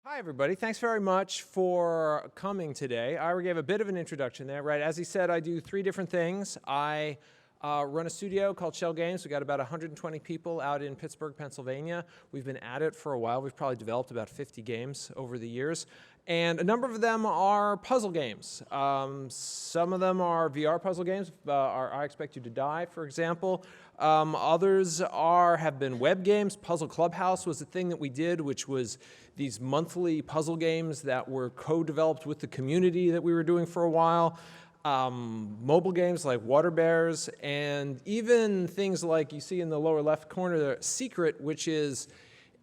Hi, everybody. Thanks very much for coming today. I already gave a bit of an introduction there, right? As he said, I do three different things. I run a studio called Shell Games. We've got about 120 people out in Pittsburgh, Pennsylvania. We've been at it for a while. We've probably developed about 50 games over the years. And a number of them are puzzle games. Some of them are VR puzzle games, I Expect You to Die, for example. Others have been web games. Puzzle Clubhouse was a thing that we did, which was these monthly puzzle games that were co-developed with the community that we were doing for a while. Mobile games like Water Bears, and even things like you see in the lower left corner there, Secret, which is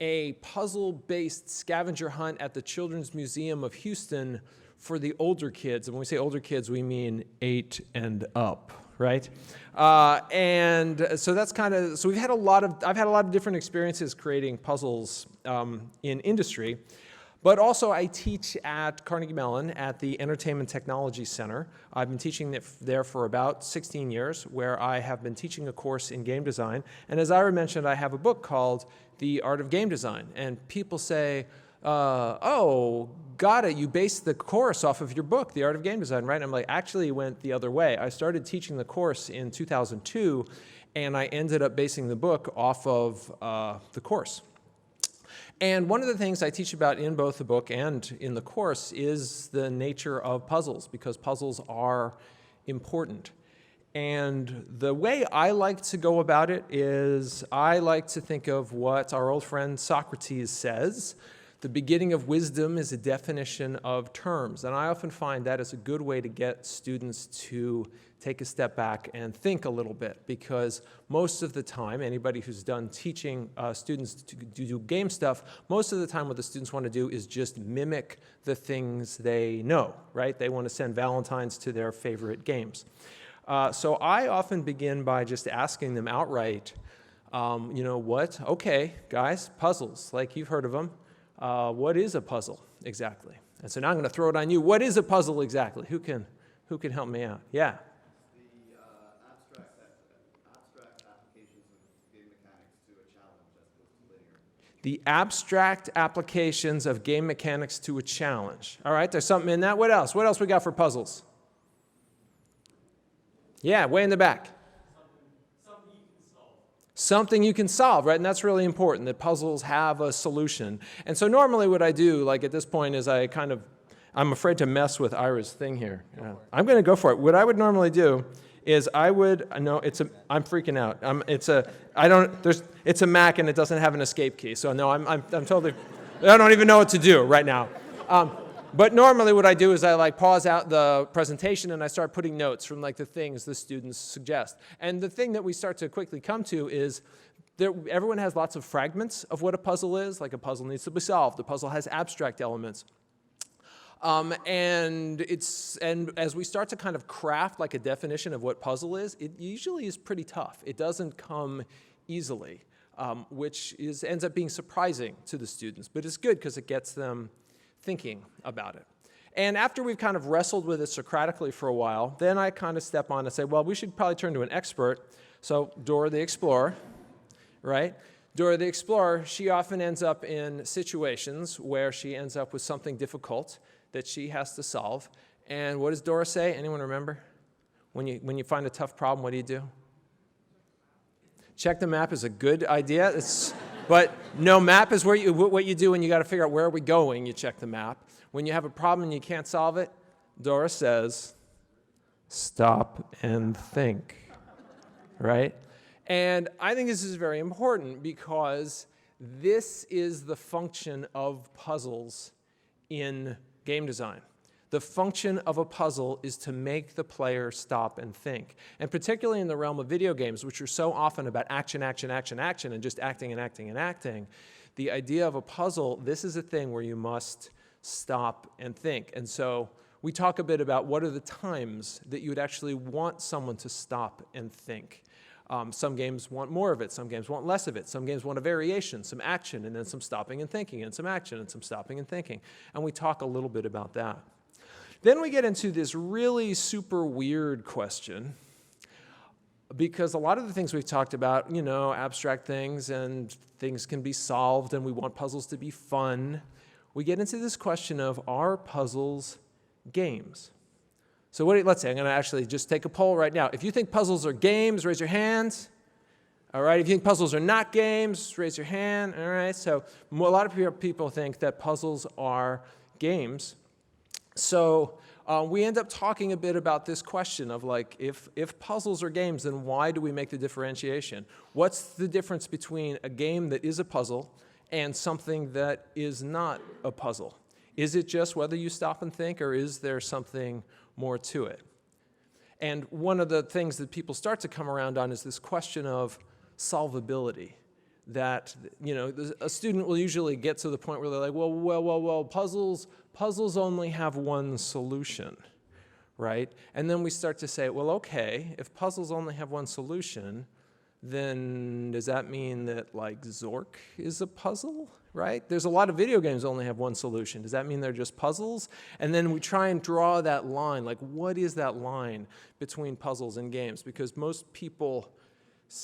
a puzzle-based scavenger hunt at the Children's Museum of Houston for the older kids. And when we say older kids, we mean 8 and up, right? And so that's so I've had a lot of different experiences creating puzzles in industry. But also I teach at Carnegie Mellon at the Entertainment Technology Center. I've been teaching there for about 16 years, where I have been teaching a course in game design. And as Ira mentioned, I have a book called The Art of Game Design. And people say, oh, got it, you based the course off of your book, The Art of Game Design, right? And I'm like, actually it went the other way. I started teaching the course in 2002, and I ended up basing the book off of the course. And one of the things I teach about in both the book and in the course is the nature of puzzles, because puzzles are important. And the way I like to go about it is I like to think of what our old friend Socrates says. The beginning of wisdom is a definition of terms. And I often find that is a good way to get students to take a step back and think a little bit, because most of the time, anybody who's done teaching students to do game stuff, most of the time what the students want to do is just mimic the things they know, right? They want to send Valentines to their favorite games. So I often begin by just asking them outright, what? Okay, guys, puzzles, like you've heard of them. What is a puzzle exactly? And so now I'm going to throw it on you. What is a puzzle exactly? Who can help me out? Yeah. The abstract applications of game mechanics to a challenge. All right, there's something in that. What else? What else we got for puzzles? Yeah, way in the back. Something you can solve. Something you can solve, right? And that's really important, that puzzles have a solution. And so normally what I do, like at this point, is I'm afraid to mess with Ira's thing here. I'm going to go for it. What I would normally do is I'm freaking out. It's a Mac and it doesn't have an escape key. So no, I'm totally, I don't even know what to do right now. But normally what I do is I pause out the presentation and I start putting notes from the things the students suggest. And the thing that we start to quickly come to is everyone has lots of fragments of what a puzzle is. Like a puzzle needs to be solved. The puzzle has abstract elements. And as we start to kind of craft a definition of what puzzle is, it usually is pretty tough. It doesn't come easily, which ends up being surprising to the students. But it's good because it gets them thinking about it. And after we've kind of wrestled with it Socratically for a while, then I kind of step on and say, well, we should probably turn to an expert. So Dora the Explorer, right? Dora the Explorer, she often ends up in situations where she ends up with something difficult that she has to solve. And what does Dora say? Anyone remember? When you find a tough problem, what do? Check the map is a good idea. But no, map is what you do when you got to figure out where are we going. You check the map. When you have a problem and you can't solve it, Dora says, stop and think, right? And I think this is very important because this is the function of puzzles in game design. The function of a puzzle is to make the player stop and think. And particularly in the realm of video games, which are so often about action, action, action, action, and just acting and acting and acting, the idea of a puzzle, this is a thing where you must stop and think. And so we talk a bit about what are the times that you would actually want someone to stop and think. Some games want more of it, some games want less of it, some games want a variation, some action, and then some stopping and thinking, and some action, and some stopping and thinking. And we talk a little bit about that. Then we get into this really super weird question, because a lot of the things we've talked about, abstract things and things can be solved, and we want puzzles to be fun. we get into this question of, are puzzles games? So let's say, I'm going to actually just take a poll right now. If you think puzzles are games, raise your hands. All right, if you think puzzles are not games, raise your hand. All right, so a lot of people think that puzzles are games. So we end up talking a bit about this question of like, if puzzles are games, then why do we make the differentiation? What's the difference between a game that is a puzzle and something that is not a puzzle? Is it just whether you stop and think, or is there something more to it? And one of the things that people start to come around on is this question of solvability. That, you know, a student will usually get to the point where they're like, well, puzzles only have one solution, right? And then we start to say, well, okay, if puzzles only have one solution, then does that mean that like Zork is a puzzle, right? There's a lot of video games that only have one solution. Does that mean they're just puzzles? And then we try and draw that line, like what is that line between puzzles and games? Because most people,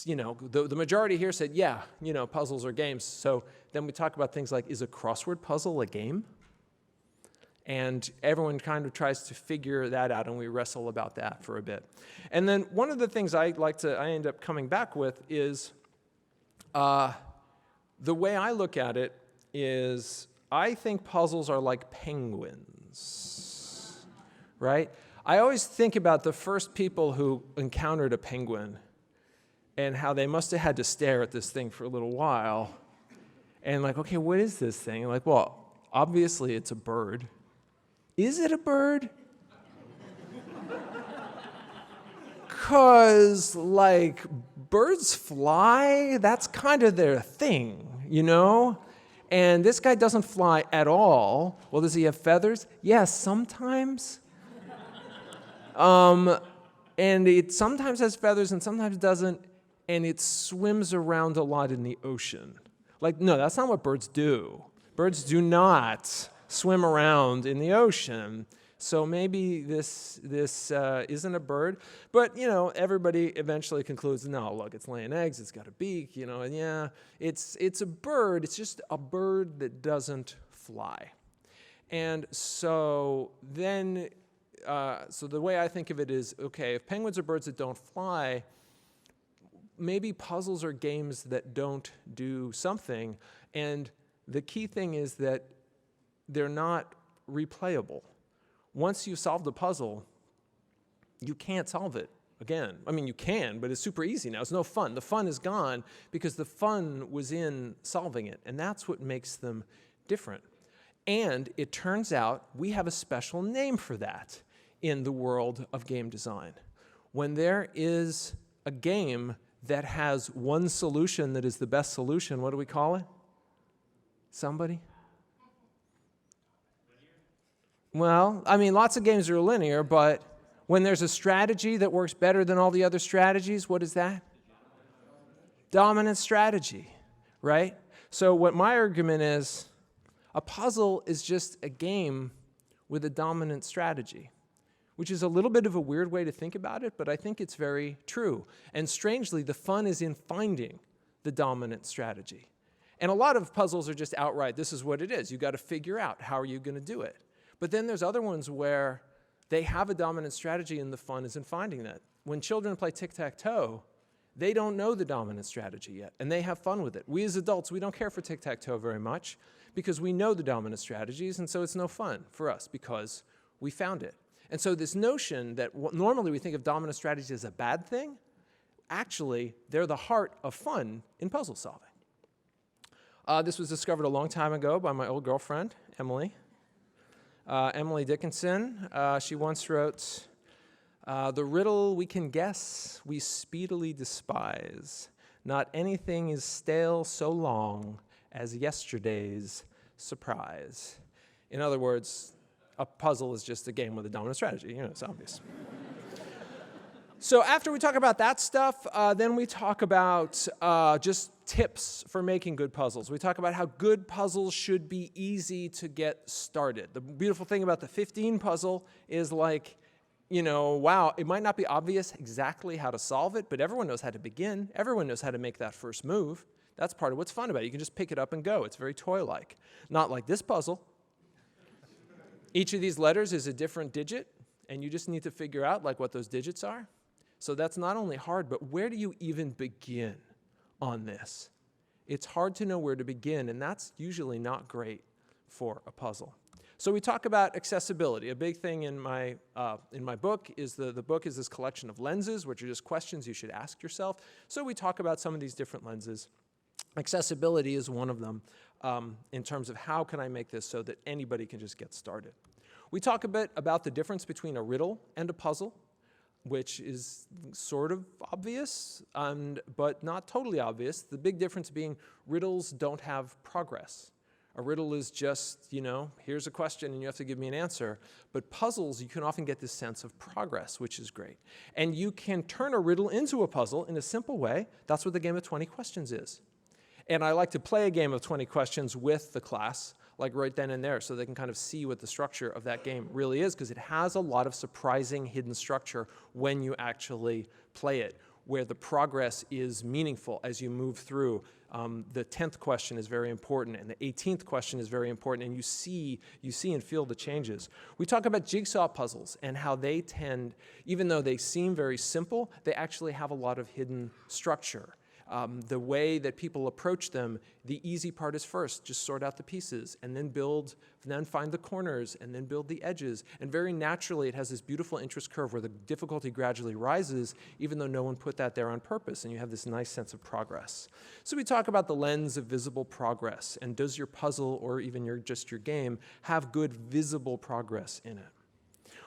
you know, the majority here said, yeah, you know, puzzles are games. So then we talk about things like, is a crossword puzzle a game? And everyone kind of tries to figure that out, and we wrestle about that for a bit. And then one of the things I end up coming back with is, the way I look at it is, I think puzzles are like penguins, right? I always think about the first people who encountered a penguin and how they must have had to stare at this thing for a little while. And like, okay, what is this thing? And like, well, obviously it's a bird. Is it a bird? Because, like, birds fly, that's kind of their thing, you know? And this guy doesn't fly at all. Well, does he have feathers? Yes, sometimes. And it sometimes has feathers and sometimes doesn't, and it swims around a lot in the ocean. Like, no, that's not what birds do. Birds do not swim around in the ocean. So maybe this isn't a bird. But, you know, everybody eventually concludes, no, look, it's laying eggs, it's got a beak, you know, and yeah, it's a bird. It's just a bird that doesn't fly. And so then, so the way I think of it is, okay, if penguins are birds that don't fly, maybe puzzles are games that don't do something. And the key thing is that they're not replayable. Once you've solved a puzzle, you can't solve it again. I mean, you can, but it's super easy now. It's no fun. The fun is gone because the fun was in solving it, and that's what makes them different. And it turns out we have a special name for that in the world of game design. When there is a game that has one solution that is the best solution, what do we call it? Somebody? Well, I mean, lots of games are linear, but when there's a strategy that works better than all the other strategies, what is that? Dominant strategy, right? So what my argument is, a puzzle is just a game with a dominant strategy, which is a little bit of a weird way to think about it, but I think it's very true. And strangely, the fun is in finding the dominant strategy. And a lot of puzzles are just outright, this is what it is. You've got to figure out how are you going to do it. But then there's other ones where they have a dominant strategy and the fun is in finding that. When children play tic-tac-toe, they don't know the dominant strategy yet, and they have fun with it. We as adults, we don't care for tic-tac-toe very much because we know the dominant strategies, and so it's no fun for us because we found it. And so this notion that normally we think of dominant strategies as a bad thing, actually, they're the heart of fun in puzzle solving. This was discovered a long time ago by my old girlfriend, Emily. Emily Dickinson, she once wrote, "The riddle we can guess, we speedily despise. Not anything is stale so long as yesterday's surprise." In other words, a puzzle is just a game with a dominant strategy. You know, it's obvious. So after we talk about that stuff, then we talk about just tips for making good puzzles. We talk about how good puzzles should be easy to get started. The beautiful thing about the 15 puzzle is like, you know, wow, it might not be obvious exactly how to solve it, but everyone knows how to begin. Everyone knows how to make that first move. That's part of what's fun about it. You can just pick it up and go. It's very toy-like. Not like this puzzle. Each of these letters is a different digit, and you just need to figure out like what those digits are. So that's not only hard, but where do you even begin on this? It's hard to know where to begin, and that's usually not great for a puzzle. So we talk about accessibility. A big thing in my book is the book is this collection of lenses, which are just questions you should ask yourself. So we talk about some of these different lenses. Accessibility is one of them in terms of how can I make this so that anybody can just get started. We talk a bit about the difference between a riddle and a puzzle, which is sort of obvious, but not totally obvious. The big difference being riddles don't have progress. A riddle is just, here's a question and you have to give me an answer. But puzzles, you can often get this sense of progress, which is great. And you can turn a riddle into a puzzle in a simple way. That's what the game of 20 questions is. And I like to play a game of 20 questions with the class, like right then and there, so they can kind of see what the structure of that game really is, because it has a lot of surprising hidden structure when you actually play it, where the progress is meaningful as you move through. The 10th question is very important, and the 18th question is very important, and you see and feel the changes. We talk about jigsaw puzzles and how they tend, even though they seem very simple, they actually have a lot of hidden structure. The way that people approach them, the easy part is first, just sort out the pieces, and then find the corners, and then build the edges. And very naturally, it has this beautiful interest curve where the difficulty gradually rises, even though no one put that there on purpose, and you have this nice sense of progress. So we talk about the lens of visible progress, and does your puzzle, or even just your game, have good visible progress in it?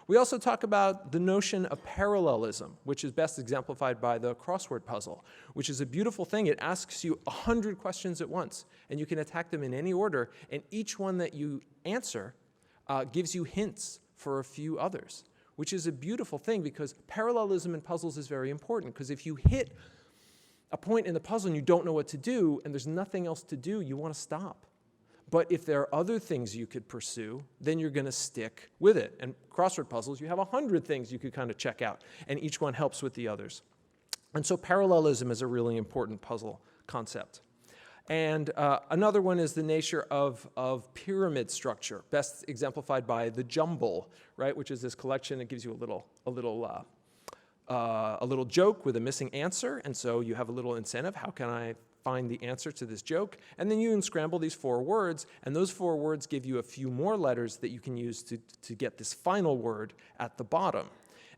We also talk about the notion of parallelism, which is best exemplified by the crossword puzzle, which is a beautiful thing. It asks you 100 questions at once, and you can attack them in any order, and each one that you answer gives you hints for a few others, which is a beautiful thing because parallelism in puzzles is very important, because if you hit a point in the puzzle and you don't know what to do, and there's nothing else to do, you want to stop. But if there are other things you could pursue, then you're going to stick with it. And crossword puzzles, you have 100 things you could kind of check out, and each one helps with the others. And so parallelism is a really important puzzle concept. And another one is the nature of pyramid structure, best exemplified by the jumble, right, which is this collection that gives you a little joke with a missing answer, and so you have a little incentive. How can I find the answer to this joke? And then you unscramble these 4 words, and those 4 words give you a few more letters that you can use to get this final word at the bottom.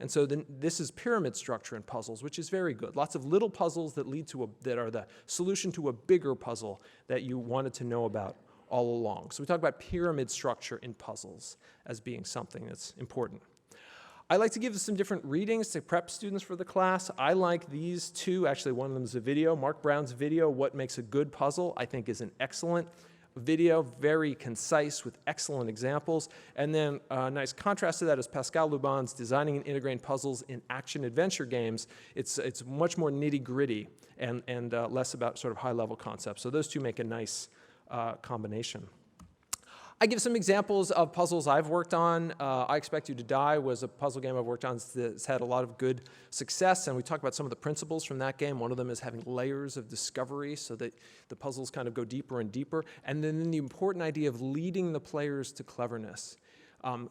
And so this is pyramid structure in puzzles, which is very good. Lots of little puzzles that that are the solution to a bigger puzzle that you wanted to know about all along. So we talk about pyramid structure in puzzles as being something that's important. I like to give some different readings to prep students for the class. I like these 2. Actually, one of them is a video. Mark Brown's video, What Makes a Good Puzzle, I think is an excellent video, very concise with excellent examples. And then a nice contrast to that is Pascal Lubin's Designing and Integrating Puzzles in Action-Adventure Games. It's much more nitty-gritty and less about sort of high-level concepts. So those 2 make a nice combination. I give some examples of puzzles I've worked on. I Expect You to Die was a puzzle game I've worked on that's had a lot of good success, and we talk about some of the principles from that game. One of them is having layers of discovery so that the puzzles kind of go deeper and deeper, and then the important idea of leading the players to cleverness,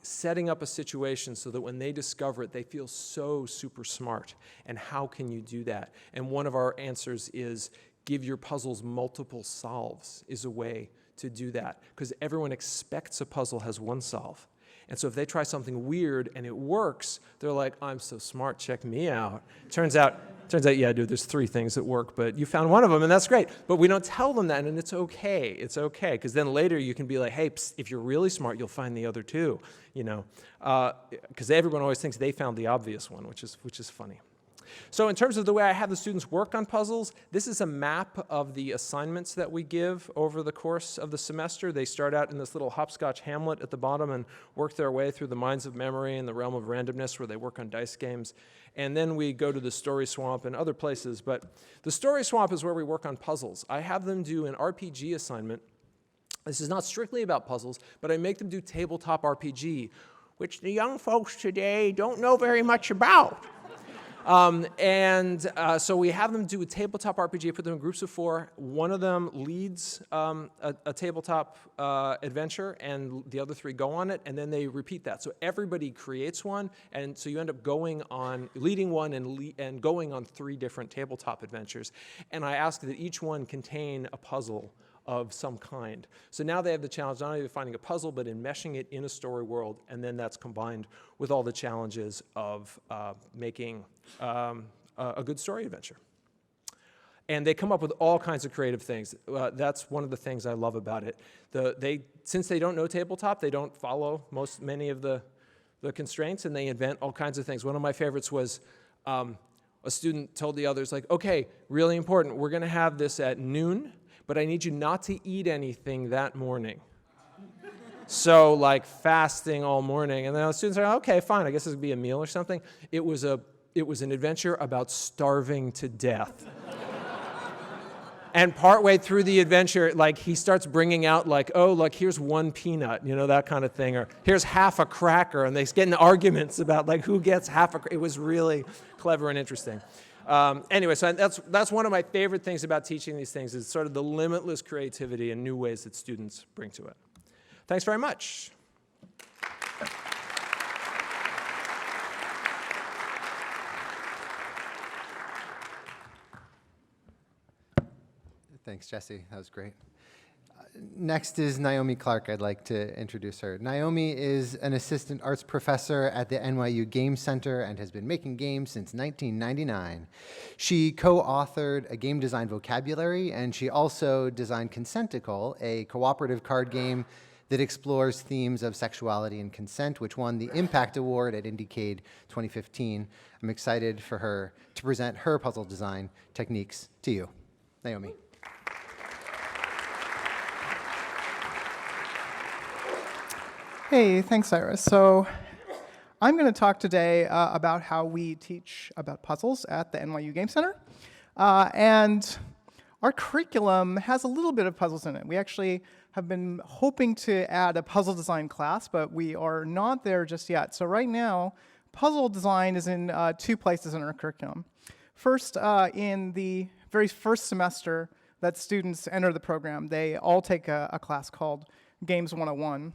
setting up a situation so that when they discover it, they feel so super smart. And how can you do that? And one of our answers is give your puzzles multiple solves is a way to do that, because everyone expects a puzzle has one solve. And so if they try something weird and it works, they're like, I'm so smart, check me out. Turns out, yeah, dude, there's 3 things that work, but you found one of them, and that's great. But we don't tell them that, and it's okay. It's okay, because then later you can be like, hey, psst, if you're really smart, you'll find the other 2, because everyone always thinks they found the obvious one, which is funny. So in terms of the way I have the students work on puzzles, this is a map of the assignments that we give over the course of the semester. They start out in this little hopscotch hamlet at the bottom and work their way through the Mines of Memory and the Realm of Randomness, where they work on dice games. And then we go to the Story Swamp and other places. But the Story Swamp is where we work on puzzles. I have them do an RPG assignment. This is not strictly about puzzles, but I make them do tabletop RPG, which the young folks today don't know very much about. So we have them do a tabletop RPG, put them in groups of 4. One of them leads a tabletop adventure, and the other 3 go on it, and then they repeat that. So everybody creates one, and so you end up leading one and going on 3 different tabletop adventures. And I ask that each one contain a puzzle of some kind. So now they have the challenge not only of finding a puzzle, but in meshing it in a story world, and then that's combined with all the challenges of making a good story adventure. And they come up with all kinds of creative things. That's one of the things I love about it. Since they don't know tabletop, they don't follow many of the constraints, and they invent all kinds of things. One of my favorites was a student told the others, like, okay, really important, we're gonna have this at noon, but I need you not to eat anything that morning. So, like, fasting all morning. And then the students are, okay, fine, I guess this would be a meal or something. It was an adventure about starving to death. And partway through the adventure, like, he starts bringing out, like, oh, like, here's 1 peanut, that kind of thing, or here's half a cracker, and they get in arguments about, like, who gets half a cracker. It was really clever and interesting. Anyway, so that's one of my favorite things about teaching these things, is sort of the limitless creativity and new ways that students bring to it. Thanks very much. Thanks, Jesse. That was great. Next is Naomi Clark. I'd like to introduce her. Naomi is an assistant arts professor at the NYU Game Center and has been making games since 1999. She co-authored a game design vocabulary, and she also designed Consentical, a cooperative card game that explores themes of sexuality and consent, which won the Impact Award at Indiecade 2015. I'm excited for her to present her puzzle design techniques to you. Naomi. Hey, thanks, Cyrus. So I'm going to talk today about how we teach about puzzles at the NYU Game Center. And our curriculum has a little bit of puzzles in it. We actually have been hoping to add a puzzle design class, but we are not there just yet. So right now, puzzle design is in 2 places in our curriculum. First, in the very first semester that students enter the program, they all take a class called Games 101.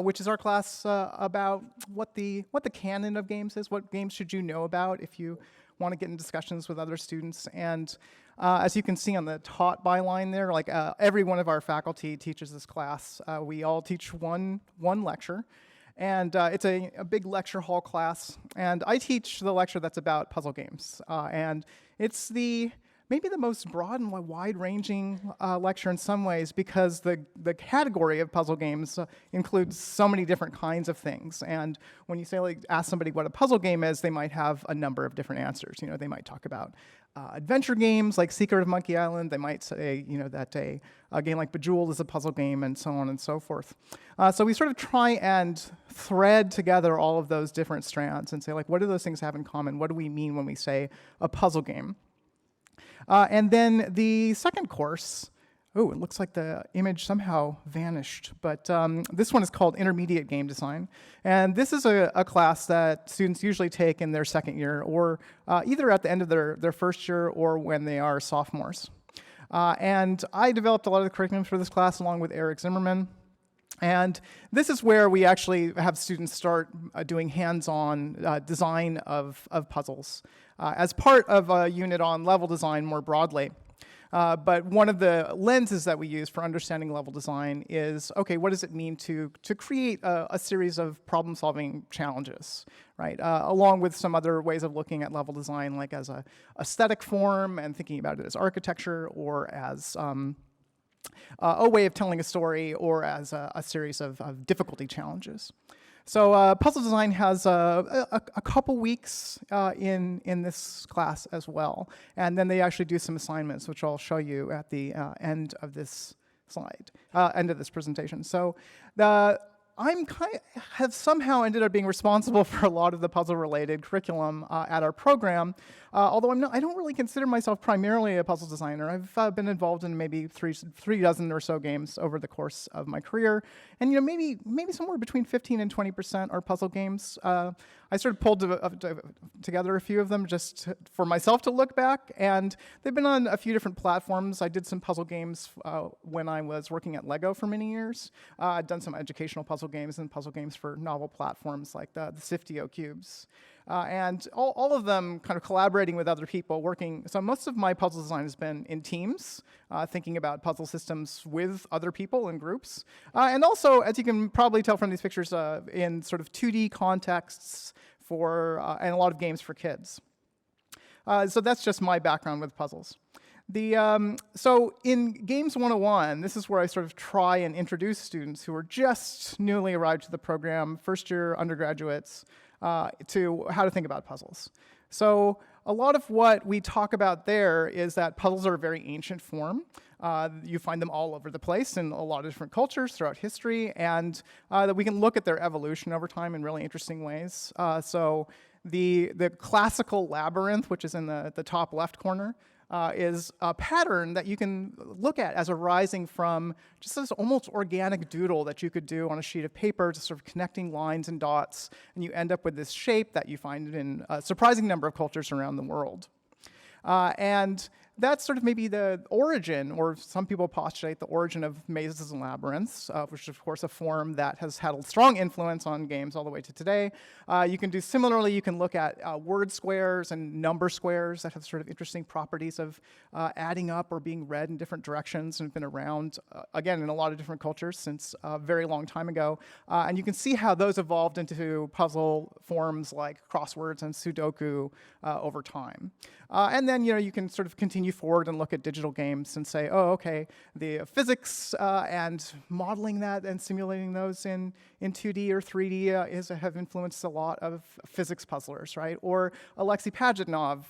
Which is our class about what the canon of games is, what games should you know about if you want to get in discussions with other students. And as you can see on the taught by line there, like every one of our faculty teaches this class. We all teach one lecture, and it's a big lecture hall class. And I teach the lecture that's about puzzle games, and it's maybe the most broad and wide-ranging lecture in some ways, because the category of puzzle games includes so many different kinds of things. And when you say, like, ask somebody what a puzzle game is, they might have a number of different answers. They might talk about adventure games like Secret of Monkey Island. They might say, that a game like Bejeweled is a puzzle game, and so on and so forth. So we sort of try and thread together all of those different strands and say, like, what do those things have in common? What do we mean when we say a puzzle game? And then the second course, oh, it looks like the image somehow vanished, but this one is called Intermediate Game Design. And this is a class that students usually take in their second year, or either at the end of their first year or when they are sophomores. And I developed a lot of the curriculum for this class along with Eric Zimmerman. And this is where we actually have students start doing hands-on design of puzzles as part of a unit on level design more broadly. But one of the lenses that we use for understanding level design is, okay, what does it mean to create a series of problem-solving challenges, right? Along with some other ways of looking at level design, like as a aesthetic form and thinking about it as architecture, or as a way of telling a story, or as a series of difficulty challenges. So puzzle design has a couple weeks in this class as well. And then they actually do some assignments, which I'll show you at the end of this slide, end of this presentation. So have somehow ended up being responsible for a lot of the puzzle-related curriculum at our program. Although I don't really consider myself primarily a puzzle designer. I've been involved in maybe three dozen or so games over the course of my career, and maybe somewhere between 15 and 20% are puzzle games. I sort of pulled together a few of them just for myself to look back, and they've been on a few different platforms. I did some puzzle games when I was working at LEGO for many years. I'd done some educational puzzle games and puzzle games for novel platforms like the Siftio cubes. And all of them kind of collaborating with other people, working. So most of my puzzle design has been in teams, thinking about puzzle systems with other people in groups. And also, as you can probably tell from these pictures, in sort of 2D contexts and a lot of games for kids. So that's just my background with puzzles. So in Games 101, this is where I sort of try and introduce students who are just newly arrived to the program, first-year undergraduates, to how to think about puzzles. So a lot of what we talk about there is that puzzles are a very ancient form. You find them all over the place in a lot of different cultures throughout history, and that we can look at their evolution over time in really interesting ways. So the classical labyrinth, which is in the top left corner, is a pattern that you can look at as arising from just this almost organic doodle that you could do on a sheet of paper, just sort of connecting lines and dots, and you end up with this shape that you find in a surprising number of cultures around the world. And that's sort of maybe the origin, or some people postulate the origin of mazes and labyrinths, which is of course a form that has had a strong influence on games all the way to today. You can do similarly, you can look at word squares and number squares that have sort of interesting properties of adding up or being read in different directions, and have been around, again, in a lot of different cultures since a very long time ago. And you can see how those evolved into puzzle forms like crosswords and Sudoku over time. And then, you can sort of continue forward and look at digital games and say, oh, okay, the physics and modeling that and simulating those in 2D or 3D have influenced a lot of physics puzzlers, right? Or Alexei Pajitnov,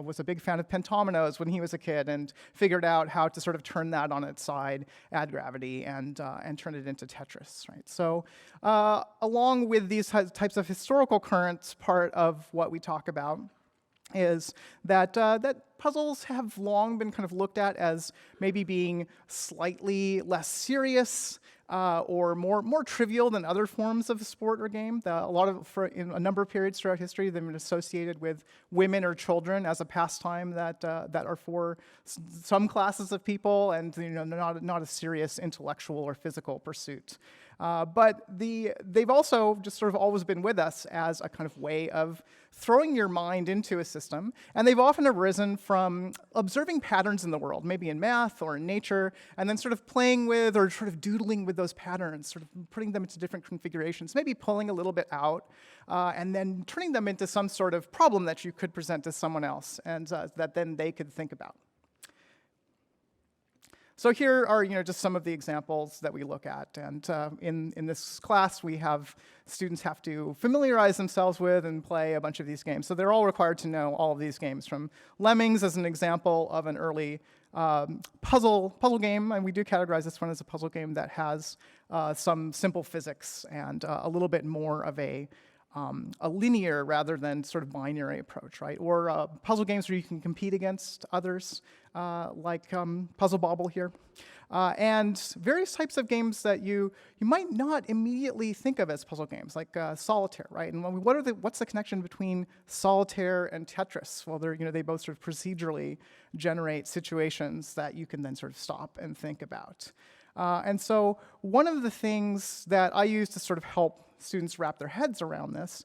was a big fan of pentominoes when he was a kid and figured out how to sort of turn that on its side, add gravity, and turn it into Tetris, right? So along with these types of historical currents, part of what we talk about is that puzzles have long been kind of looked at as maybe being slightly less serious or more trivial than other forms of sport or game. In a number of periods throughout history, they've been associated with women or children as a pastime that are for some classes of people, and not a serious intellectual or physical pursuit. But they've also just sort of always been with us as a kind of way of throwing your mind into a system, and they've often arisen from observing patterns in the world, maybe in math or in nature, and then sort of playing with or sort of doodling with those patterns, sort of putting them into different configurations, maybe pulling a little bit out, and then turning them into some sort of problem that you could present to someone else, and that then they could think about. So here are just some of the examples that we look at, and in this class we have students have to familiarize themselves with and play a bunch of these games. So they're all required to know all of these games, from Lemmings as an example of an early puzzle game, and we do categorize this one as a puzzle game that has some simple physics and a little bit more of a linear rather than sort of binary approach, right? Or puzzle games where you can compete against others, like Puzzle Bobble here. And various types of games that you might not immediately think of as puzzle games, like Solitaire, right? And what's the connection between Solitaire and Tetris? Well, they both sort of procedurally generate situations that you can then sort of stop and think about. And so one of the things that I use to sort of help students wrap their heads around this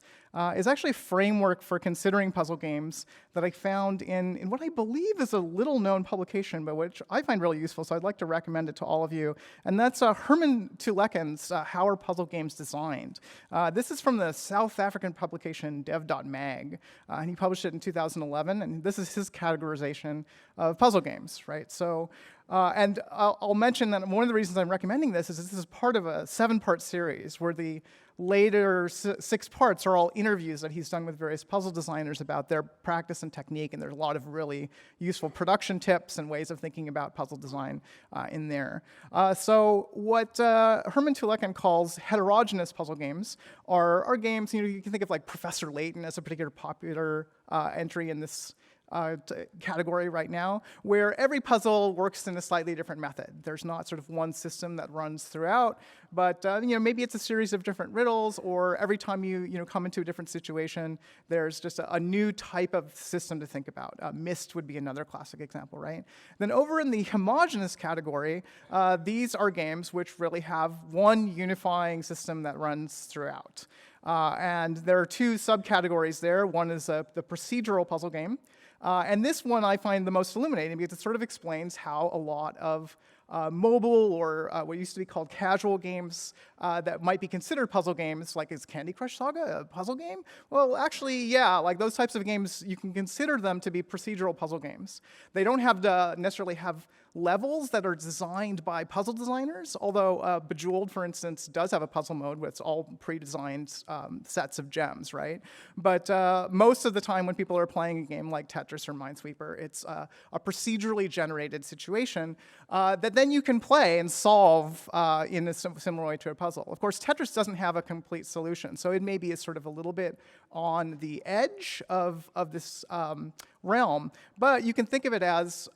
is actually a framework for considering puzzle games that I found in what I believe is a little-known publication, but which I find really useful, so I'd like to recommend it to all of you. And that's Herman Tuleken's How Are Puzzle Games Designed? This is from the South African publication Dev.mag, and he published it in 2011, and this is his categorization of puzzle games, right? So, and I'll mention that one of the reasons I'm recommending this is part of a 7-part series where the later 6 parts are all interviews that he's done with various puzzle designers about their practice and technique, and there's a lot of really useful production tips and ways of thinking about puzzle design in there. So what Herman Tulekan calls heterogeneous puzzle games are games, you can think of like Professor Layton as a particular popular entry in this category right now, where every puzzle works in a slightly different method. There's not sort of one system that runs throughout, but maybe it's a series of different riddles, or every time you come into a different situation, there's just a new type of system to think about. Myst would be another classic example, right? Then over in the homogeneous category, these are games which really have one unifying system that runs throughout. And there are 2 subcategories there. One is the procedural puzzle game. And this one I find the most illuminating because it sort of explains how a lot of mobile or what used to be called casual games that might be considered puzzle games, like is Candy Crush Saga a puzzle game? Well, actually, yeah, like those types of games, you can consider them to be procedural puzzle games. They don't have to necessarily have levels that are designed by puzzle designers, although Bejeweled, for instance, does have a puzzle mode with all pre-designed sets of gems, right? But most of the time when people are playing a game like Tetris or Minesweeper, it's a procedurally generated situation that then you can play and solve in a similar way to a puzzle. Of course, Tetris doesn't have a complete solution, so it maybe is sort of a little bit on the edge of this realm, but you can think of it as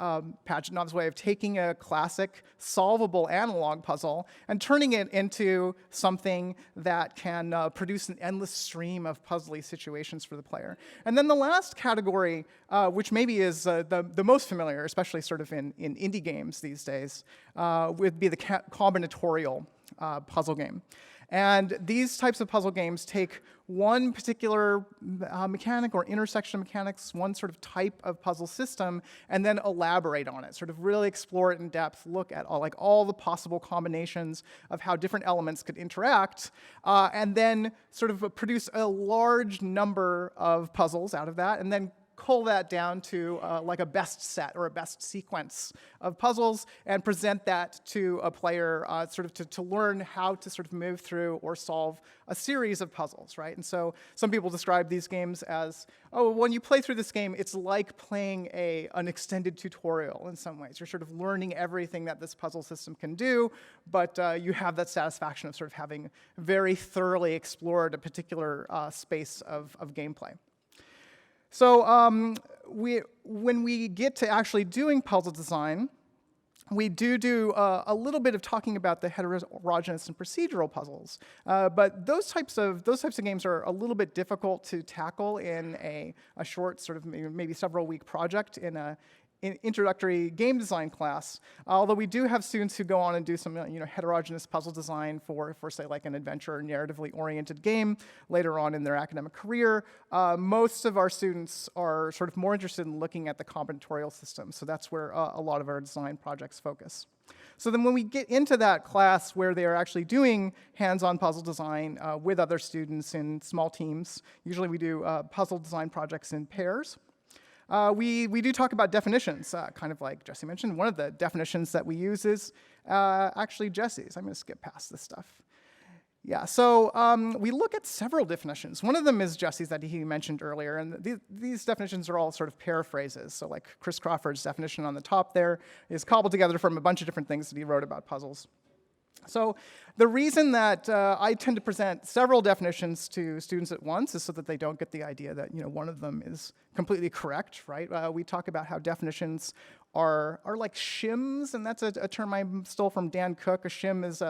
Pagetnok's way of taking a classic solvable analog puzzle and turning it into something that can produce an endless stream of puzzly situations for the player. And then the last category, which maybe is the most familiar, especially sort of in indie games these days, would be the combinatorial puzzle game. And these types of puzzle games take one particular mechanic or intersection of mechanics, one sort of type of puzzle system, and then elaborate on it, sort of really explore it in depth, look at all the possible combinations of how different elements could interact, and then sort of produce a large number of puzzles out of that, and then cull that down to like a best set or a best sequence of puzzles and present that to a player sort of to learn how to sort of move through or solve a series of puzzles, right? And so some people describe these games as, oh, when you play through this game, it's like playing an extended tutorial in some ways. You're sort of learning everything that this puzzle system can do, but you have that satisfaction of sort of having very thoroughly explored a particular space of gameplay. So when we get to actually doing puzzle design, we do a little bit of talking about the heterogeneous and procedural puzzles, but those types of games are a little bit difficult to tackle in a short, sort of maybe several week project in an introductory game design class, although we do have students who go on and do some heterogeneous puzzle design for say like an adventure or narratively oriented game later on in their academic career. Most of our students are sort of more interested in looking at the combinatorial system, so that's where a lot of our design projects focus. So then when we get into that class where they are actually doing hands-on puzzle design with other students in small teams, usually we do puzzle design projects in pairs. We do talk about definitions, kind of like Jesse mentioned. One of the definitions that we use is actually Jesse's. I'm going to skip past this stuff. Yeah, so we look at several definitions. One of them is Jesse's that he mentioned earlier, and these definitions are all sort of paraphrases. So like Chris Crawford's definition on the top there is cobbled together from a bunch of different things that he wrote about puzzles. So the reason that I tend to present several definitions to students at once is so that they don't get the idea that one of them is completely correct, right? We talk about how definitions are like shims, and that's a term I stole from Dan Cook. A shim is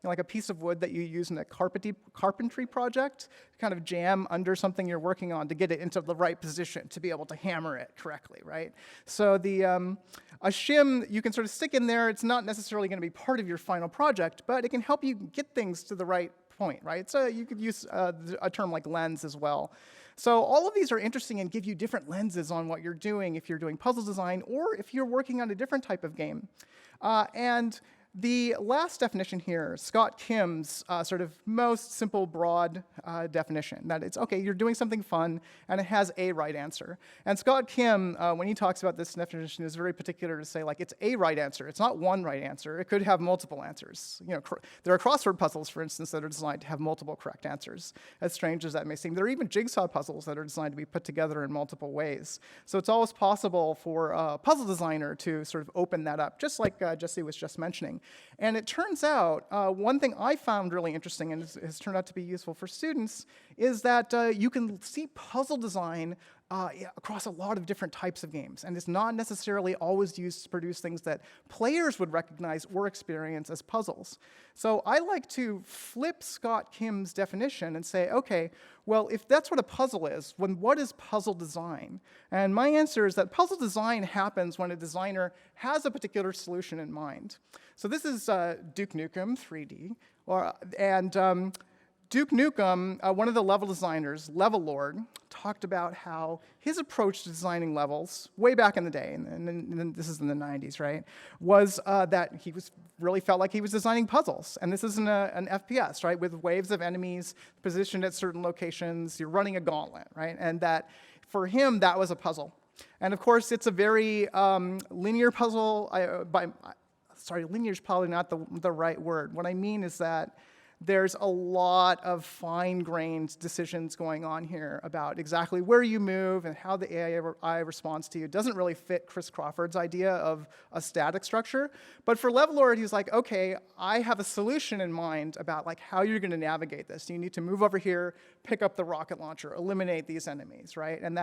like a piece of wood that you use in a carpentry project to kind of jam under something you're working on to get it into the right position to be able to hammer it correctly, right? So a shim you can sort of stick in there. It's not necessarily going to be part of your final project, but it can help you get things to the right point, right? So you could use a term like lens as well. So all of these are interesting and give you different lenses on what you're doing if you're doing puzzle design or if you're working on a different type of game. And The last definition here, Scott Kim's sort of most simple, broad definition, that it's, okay, you're doing something fun, and it has a right answer. And Scott Kim, when he talks about this definition, is very particular to say, like, it's a right answer. It's not one right answer. It could have multiple answers. You know, there are crossword puzzles, for instance, that are designed to have multiple correct answers, as strange as that may seem. There are even jigsaw puzzles that are designed to be put together in multiple ways. So it's always possible for a puzzle designer to sort of open that up, just like Jesse was just mentioning. And it turns out, one thing I found really interesting and has turned out to be useful for students is that you can see puzzle design across a lot of different types of games. And it's not necessarily always used to produce things that players would recognize or experience as puzzles. So I like to flip Scott Kim's definition and say, okay, well, if that's what a puzzle is, then what is puzzle design? And my answer is that puzzle design happens when a designer has a particular solution in mind. So this is Duke Nukem 3D, and Duke Nukem, one of the level designers, Level Lord, talked about how his approach to designing levels, way back in the day, and this is in the 90s, right, was that he really felt like he was designing puzzles. And this isn't an FPS, right, with waves of enemies positioned at certain locations. You're running a gauntlet, right? And that, for him, that was a puzzle. And of course, it's a very linear puzzle. Sorry, linear is probably not the right word. What I mean is that there's a lot of fine-grained decisions going on here about exactly where you move and how the AI responds to you. It doesn't really fit Chris Crawford's idea of a static structure. But for Levelord, he's like, okay, I have a solution in mind about like how you're going to navigate this. You need to move over here, pick up the rocket launcher, eliminate these enemies, right? And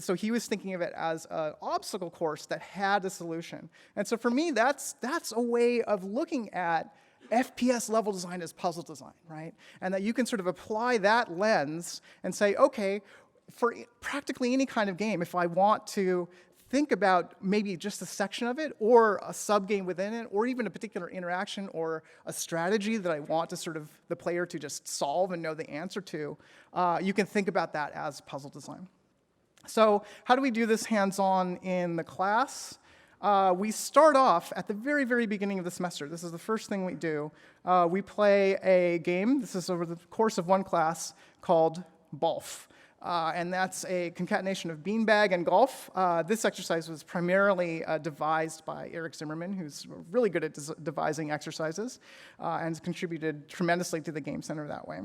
so he was thinking of it as an obstacle course that had a solution. And so for me, that's a way of looking at FPS level design is puzzle design, right? And that you can sort of apply that lens and say, okay, for practically any kind of game, if I want to think about maybe just a section of it or a sub-game within it or even a particular interaction or a strategy that I want to sort of the player to just solve and know the answer to, you can think about that as puzzle design. So how do we do this hands-on in the class? We start off at the very, very beginning of the semester. This is the first thing we do. We play a game. This is over the course of one class called Bolf. And that's a concatenation of beanbag and golf. This exercise was primarily devised by Eric Zimmerman, who's really good at devising exercises and has contributed tremendously to the Game Center that way.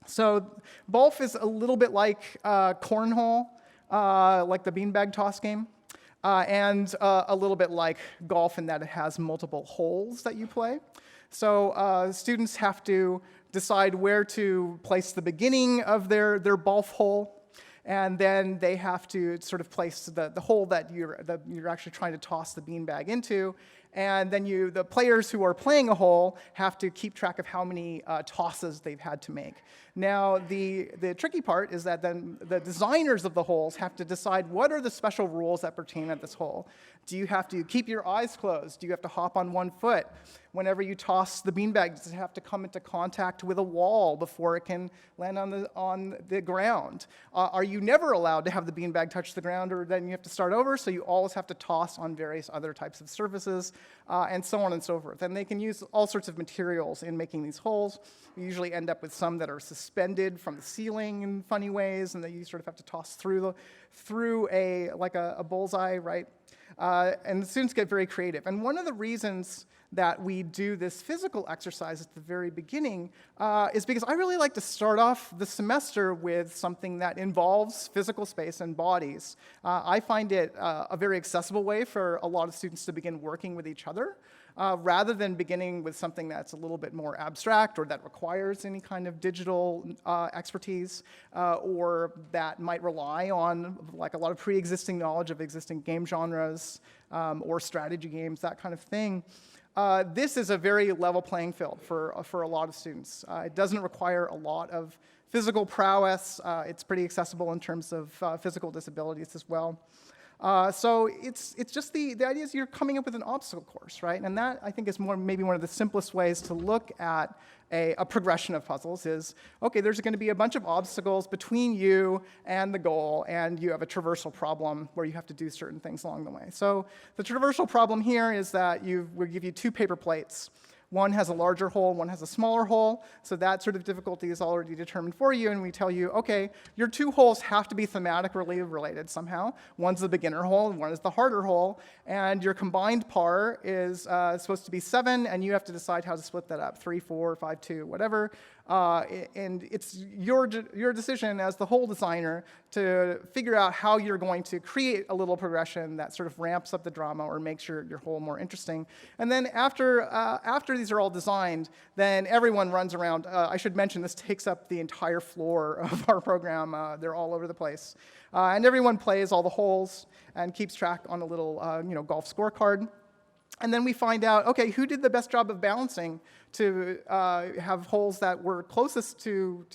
So Bolf is a little bit like cornhole, like the beanbag toss game. And a little bit like golf in that it has multiple holes that you play. So students have to decide where to place the beginning of their Bolf hole, and then they have to sort of place the hole that you're actually trying to toss the beanbag into. And then the players who are playing a hole have to keep track of how many tosses they've had to make. Now, the tricky part is that then the designers of the holes have to decide what are the special rules that pertain at this hole. Do you have to keep your eyes closed? Do you have to hop on one foot? Whenever you toss the beanbag, does it have to come into contact with a wall before it can land on the ground? Are you never allowed to have the beanbag touch the ground, or then you have to start over, so you always have to toss on various other types of surfaces, and so on and so forth. And they can use all sorts of materials in making these holes. You usually end up with some that are suspended from the ceiling in funny ways, and that you sort of have to toss through like a bullseye, right? And the students get very creative. And one of the reasons that we do this physical exercise at the very beginning is because I really like to start off the semester with something that involves physical space and bodies. I find it a very accessible way for a lot of students to begin working with each other, rather than beginning with something that's a little bit more abstract or that requires any kind of digital expertise, or that might rely on like a lot of pre-existing knowledge of existing game genres or strategy games, that kind of thing. This is a very level playing field for a lot of students. It doesn't require a lot of physical prowess. It's pretty accessible in terms of physical disabilities as well. So it's just the idea is you're coming up with an obstacle course, right? And that, I think, is maybe one of the simplest ways to look at a progression of puzzles is, okay, there's going to be a bunch of obstacles between you and the goal, and you have a traversal problem where you have to do certain things along the way. So the traversal problem here is that we give you 2 paper plates. One has a larger hole, one has a smaller hole, so that sort of difficulty is already determined for you, and we tell you, okay, your 2 holes have to be thematically related somehow. One's the beginner hole, and one is the harder hole, and your combined par is supposed to be 7, and you have to decide how to split that up, 3, 4, 5, 2, whatever. And it's your decision as the hole designer to figure out how you're going to create a little progression that sort of ramps up the drama or makes your hole more interesting. And then after these are all designed, then everyone runs around. I should mention this takes up the entire floor of our program. They're all over the place. And everyone plays all the holes and keeps track on a little golf scorecard. And then we find out, okay, who did the best job of balancing to have holes that were closest to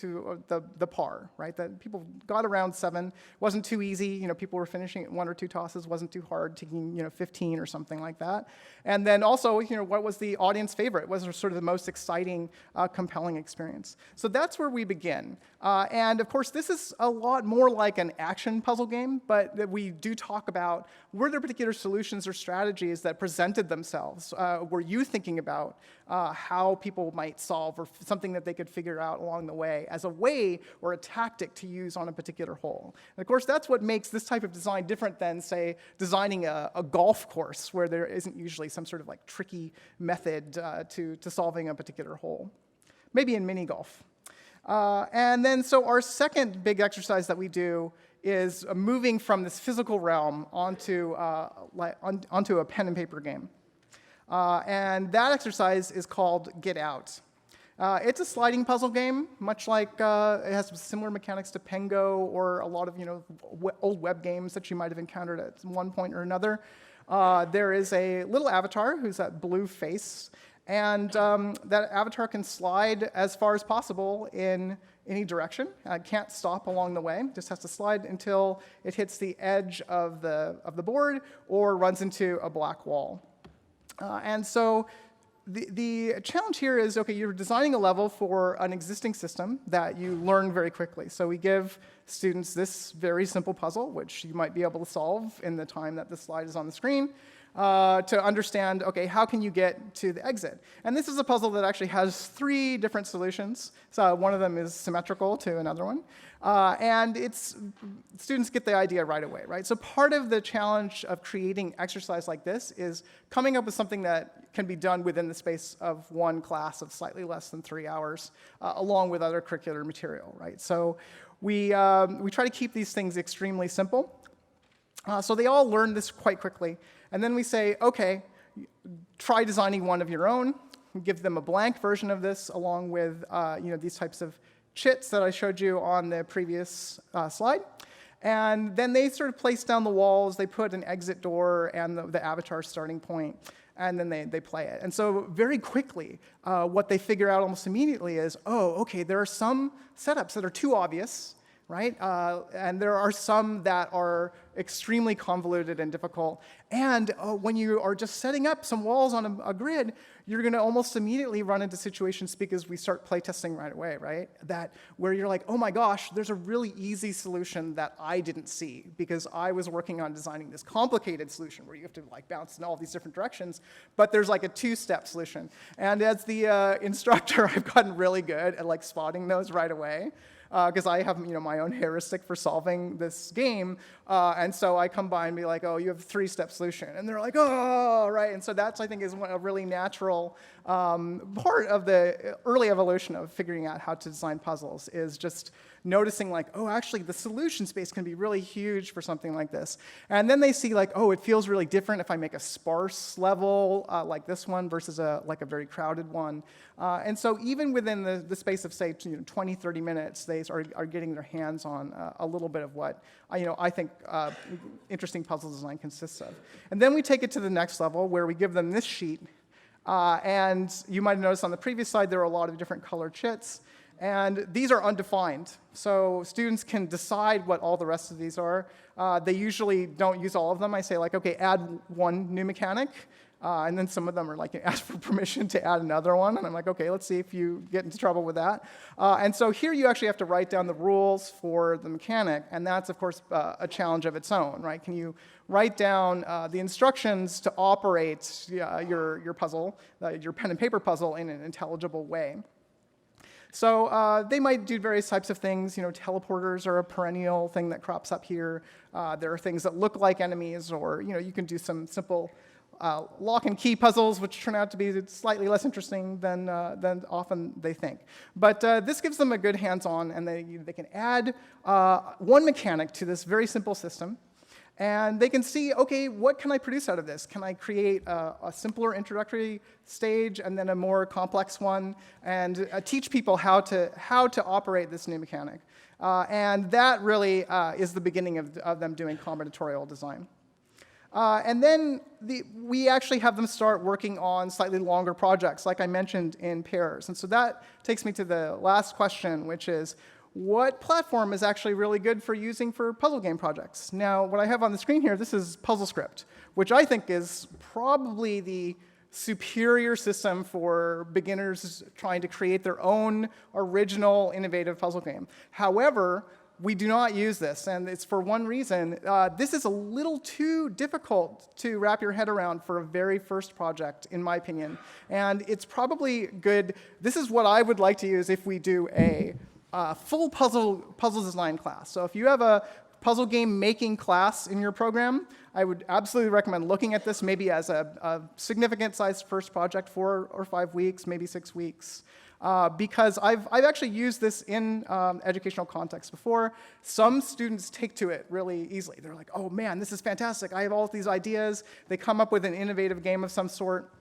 the par, right? That people got around 7, wasn't too easy. People were finishing at 1 or 2 tosses, wasn't too hard, taking 15 or something like that. And then also, what was the audience favorite? Was sort of the most exciting, compelling experience? So that's where we begin. And of course, this is a lot more like an action puzzle game, but we do talk about were there particular solutions or strategies that presented themselves? Were you thinking about how people might solve or something that they could figure out along the way as a way or a tactic to use on a particular hole? And of course, that's what makes this type of design different than, say, designing a golf course where there isn't usually some sort of like tricky method to solving a particular hole. Maybe in mini golf. And then so our second big exercise that we do is moving from this physical realm onto a pen and paper game. And that exercise is called Get Out. It's a sliding puzzle game, much like it has similar mechanics to Pengo or a lot of old web games that you might have encountered at one point or another. There is a little avatar who's that blue face, and that avatar can slide as far as possible in any direction. Can't stop along the way. Just has to slide until it hits the edge of the board or runs into a black wall. And so the challenge here is, okay, you're designing a level for an existing system that you learn very quickly. So we give students this very simple puzzle, which you might be able to solve in the time that the slide is on the screen, to understand, okay, how can you get to the exit? And this is a puzzle that actually has 3 different solutions. So one of them is symmetrical to another one. And students get the idea right away, right? So part of the challenge of creating exercise like this is coming up with something that can be done within the space of one class of slightly less than 3 hours, along with other curricular material, right? So we try to keep these things extremely simple. So they all learn this quite quickly. And then we say, okay, try designing one of your own. We give them a blank version of this along with these types of chits that I showed you on the previous slide. And then they sort of place down the walls. They put an exit door and the avatar starting point. And then they play it. And so very quickly, what they figure out almost immediately is, oh, okay, there are some setups that are too obvious, right? And there are some that are extremely convoluted and difficult. And when you are just setting up some walls on a grid, you're going to almost immediately run into situations, because we start playtesting right away, right? Where you're like, oh my gosh, there's a really easy solution that I didn't see because I was working on designing this complicated solution where you have to bounce in all these different directions, but there's like a 2-step solution. And as the instructor, I've gotten really good at spotting those right away. Because I have my own heuristic for solving this game, and so I come by and be like, oh, you have a 3-step solution, and they're like, oh, right, and so that's, I think, is a really natural part of the early evolution of figuring out how to design puzzles, is just noticing oh, actually the solution space can be really huge for something like this. And then they see oh, it feels really different if I make a sparse level like this one versus a very crowded one. And so even within the space of, say, 20, 30 minutes, they are getting their hands on a little bit of what I think interesting puzzle design consists of. And then we take it to the next level where we give them this sheet. And you might have noticed on the previous slide there are a lot of different colored chits. And these are undefined, so students can decide what all the rest of these are. They usually don't use all of them. I say, like, okay, add one new mechanic, and then some of them are like, ask for permission to add another one, and I'm like, okay, let's see if you get into trouble with that. And so here you actually have to write down the rules for the mechanic, and that's, of course, a challenge of its own, right? Can you write down the instructions to operate your puzzle, your pen and paper puzzle, in an intelligible way? So they might do various types of things. Teleporters are a perennial thing that crops up here. There are things that look like enemies, or you can do some simple lock and key puzzles, which turn out to be slightly less interesting than often they think. But this gives them a good hands-on, and they can add one mechanic to this very simple system. And they can see, okay, what can I produce out of this? Can I create a simpler introductory stage and then a more complex one, and teach people how to operate this new mechanic? And that really is the beginning of them doing combinatorial design. And then we actually have them start working on slightly longer projects, like I mentioned, in pairs. And so that takes me to the last question, which is, what platform is actually really good for using for puzzle game projects? Now, what I have on the screen here, this is PuzzleScript, which I think is probably the superior system for beginners trying to create their own original, innovative puzzle game. However, we do not use this, and it's for one reason. This is a little too difficult to wrap your head around for a very first project, in my opinion. And it's probably good. This is what I would like to use if we do a full puzzle design class. So if you have a puzzle game making class in your program, I would absolutely recommend looking at this maybe as a significant sized first project, 4 or 5 weeks, maybe 6 weeks. Because I've actually used this in educational context before. Some students take to it really easily. They're like, oh man, this is fantastic. I have all these ideas. They come up with an innovative game of some sort,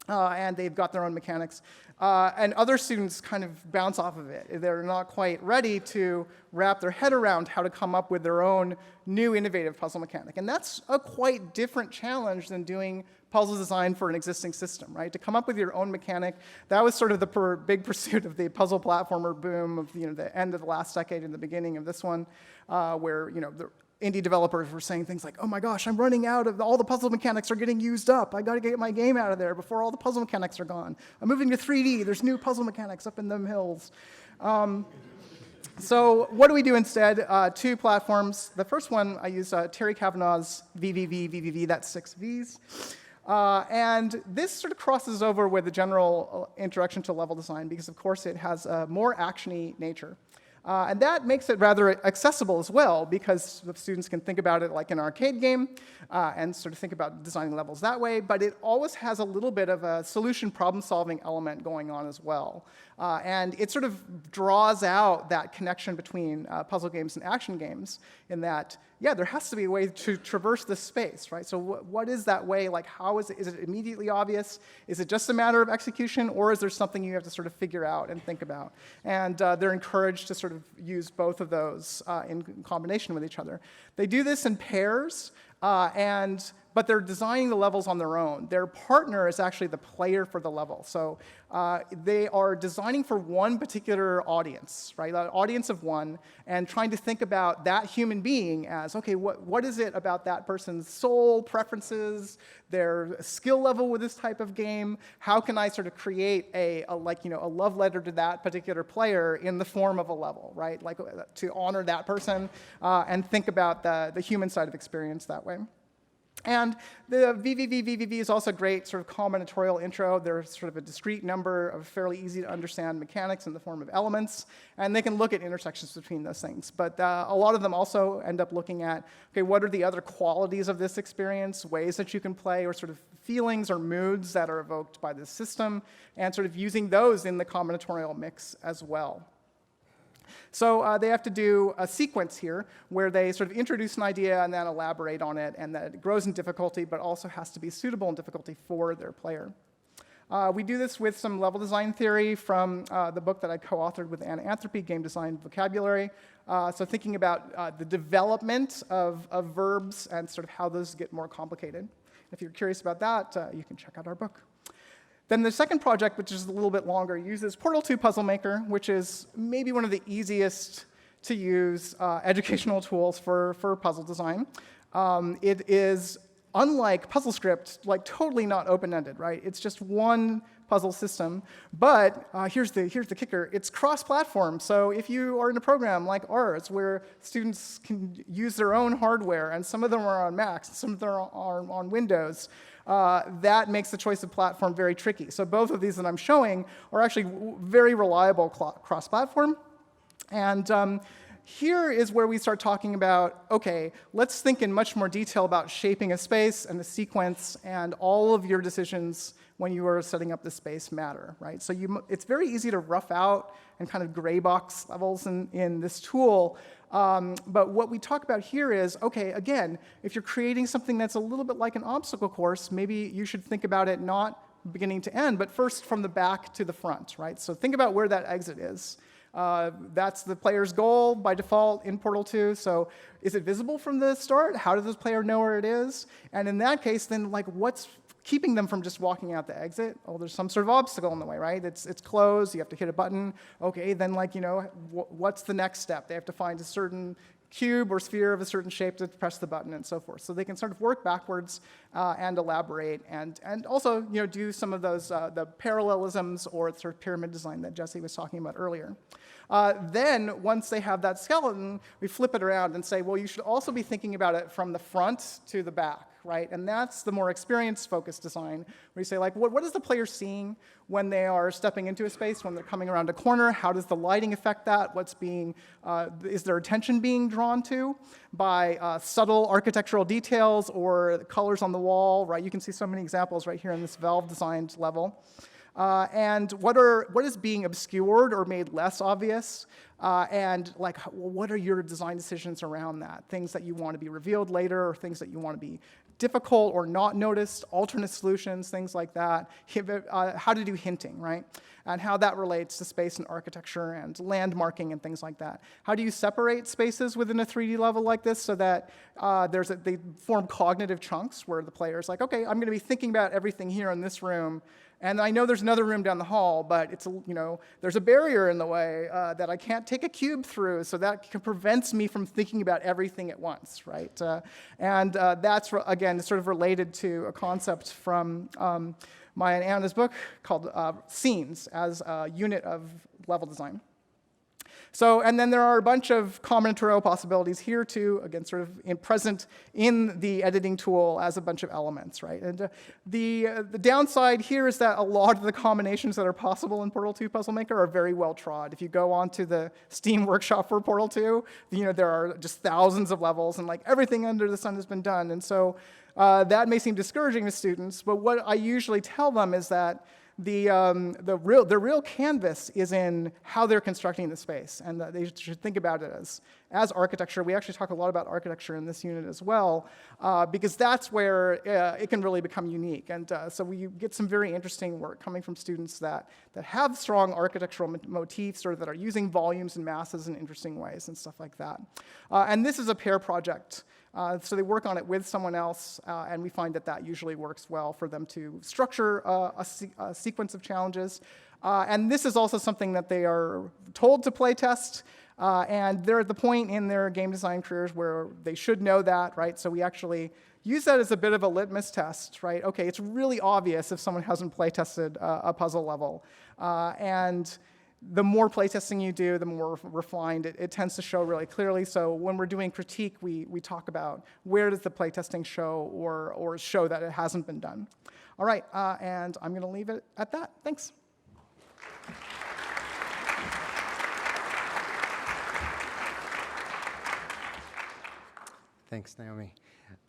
and they've got their own mechanics. And other students kind of bounce off of it. They're not quite ready to wrap their head around how to come up with their own new innovative puzzle mechanic. And that's a quite different challenge than doing puzzle design for an existing system, right? To come up with your own mechanic, that was sort of the big pursuit of the puzzle platformer boom of the end of the last decade and the beginning of this one, where the indie developers were saying things like, oh my gosh, I'm running out of all the puzzle mechanics are getting used up. I got to get my game out of there before all the puzzle mechanics are gone. I'm moving to 3D. There's new puzzle mechanics up in them hills. So what do we do instead? 2 platforms. The first one, I use Terry Kavanaugh's VVV, that's 6 Vs. And this sort of crosses over with the general introduction to level design because, of course, it has a more action-y nature. And that makes it rather accessible as well, because the students can think about it like an arcade game and sort of think about designing levels that way, but it always has a little bit of a solution problem-solving element going on as well. And it sort of draws out that connection between puzzle games and action games in that, yeah, there has to be a way to traverse this space, right? So what is that way? Like, how is it? Is it immediately obvious? Is it just a matter of execution, or is there something you have to sort of figure out and think about? And they're encouraged to sort of use both of those in combination with each other. They do this in pairs, but they're designing the levels on their own. Their partner is actually the player for the level. So they are designing for one particular audience, right? An audience of one, and trying to think about that human being as, okay, what is it about that person's soul, preferences, their skill level with this type of game? How can I sort of create a love letter to that particular player in the form of a level, right? Like to honor that person and think about the human side of experience that way. And the VVV is also a great sort of combinatorial intro. There's sort of a discrete number of fairly easy to understand mechanics in the form of elements, and they can look at intersections between those things. But a lot of them also end up looking at, okay, what are the other qualities of this experience, ways that you can play, or sort of feelings or moods that are evoked by this system, and sort of using those in the combinatorial mix as well. So they have to do a sequence here where they sort of introduce an idea and then elaborate on it, and that it grows in difficulty, but also has to be suitable in difficulty for their player. We do this with some level design theory from the book that I co-authored with Anna Anthropy, Game Design Vocabulary. So thinking about the development of verbs and sort of how those get more complicated. If you're curious about that, you can check out our book. Then the second project, which is a little bit longer, uses Portal 2 Puzzle Maker, which is maybe one of the easiest to use educational tools for puzzle design. It is, unlike PuzzleScript, like totally not open-ended, right? It's just one puzzle system. But here's the kicker. It's cross-platform. So if you are in a program like ours, where students can use their own hardware, and some of them are on Macs, and some of them are on Windows, that makes the choice of platform very tricky. So both of these that I'm showing are actually very reliable cross-platform. And here is where we start talking about, OK, let's think in much more detail about shaping a space and the sequence, and all of your decisions when you are setting up the space matter, right? So it's very easy to rough out and kind of gray box levels in this tool. But what we talk about here is, OK, again, if you're creating something that's a little bit like an obstacle course, maybe you should think about it not beginning to end, but first from the back to the front, right? So think about where that exit is. That's the player's goal by default in Portal 2. So is it visible from the start? How does the player know where it is? And in that case, then like what's keeping them from just walking out the exit? Oh, there's some sort of obstacle in the way, right? It's closed. You have to hit a button. OK, then like, what's the next step? They have to find a certain cube or sphere of a certain shape to press the button and so forth. So they can sort of work backwards and elaborate and also do some of those the parallelisms or sort of pyramid design that Jesse was talking about earlier. Then once they have that skeleton, we flip it around and say, well, you should also be thinking about it from the front to the back, right? And that's the more experience-focused design, where you say, like, what is the player seeing when they are stepping into a space, when they're coming around a corner? How does the lighting affect that? Is their attention being drawn to by subtle architectural details or colors on the wall, right? You can see so many examples right here in this Valve-designed level. And what is being obscured or made less obvious? And like, what are your design decisions around that? Things that you want to be revealed later, or things that you want to be difficult or not noticed, alternate solutions, things like that. How to do hinting, right? And how that relates to space and architecture and landmarking and things like that. How do you separate spaces within a 3D level like this so that they form cognitive chunks where the player's like, OK, I'm going to be thinking about everything here in this room. And I know there's another room down the hall, but there's a barrier in the way that I can't take a cube through, so that prevents me from thinking about everything at once, right? And that's, again, sort of related to a concept from Maya and Anna's book called Scenes as a unit of level design. So, and then there are a bunch of combinatorial possibilities here too, again, sort of present in the editing tool as a bunch of elements, right? And the downside here is that a lot of the combinations that are possible in Portal 2 Puzzle Maker are very well trod. If you go onto the Steam workshop for Portal 2, there are just thousands of levels, and like everything under the sun has been done. And so that may seem discouraging to students, but what I usually tell them is that the real canvas is in how they're constructing the space, and that they should think about it as architecture. We actually talk a lot about architecture in this unit as well, because that's where it can really become unique. And so we get some very interesting work coming from students that have strong architectural motifs or that are using volumes and masses in interesting ways and stuff like that. And this is a pair project. So they work on it with someone else, and we find that usually works well for them to structure a sequence of challenges. And this is also something that they are told to play test, and they're at the point in their game design careers where they should know that, right? So we actually use that as a bit of a litmus test, right? OK, it's really obvious if someone hasn't play tested a puzzle level. And the more playtesting you do, the more refined it tends to show really clearly. So when we're doing critique, we talk about where does the playtesting show or show that it hasn't been done. All right, and I'm going to leave it at that. Thanks. Thanks, Naomi.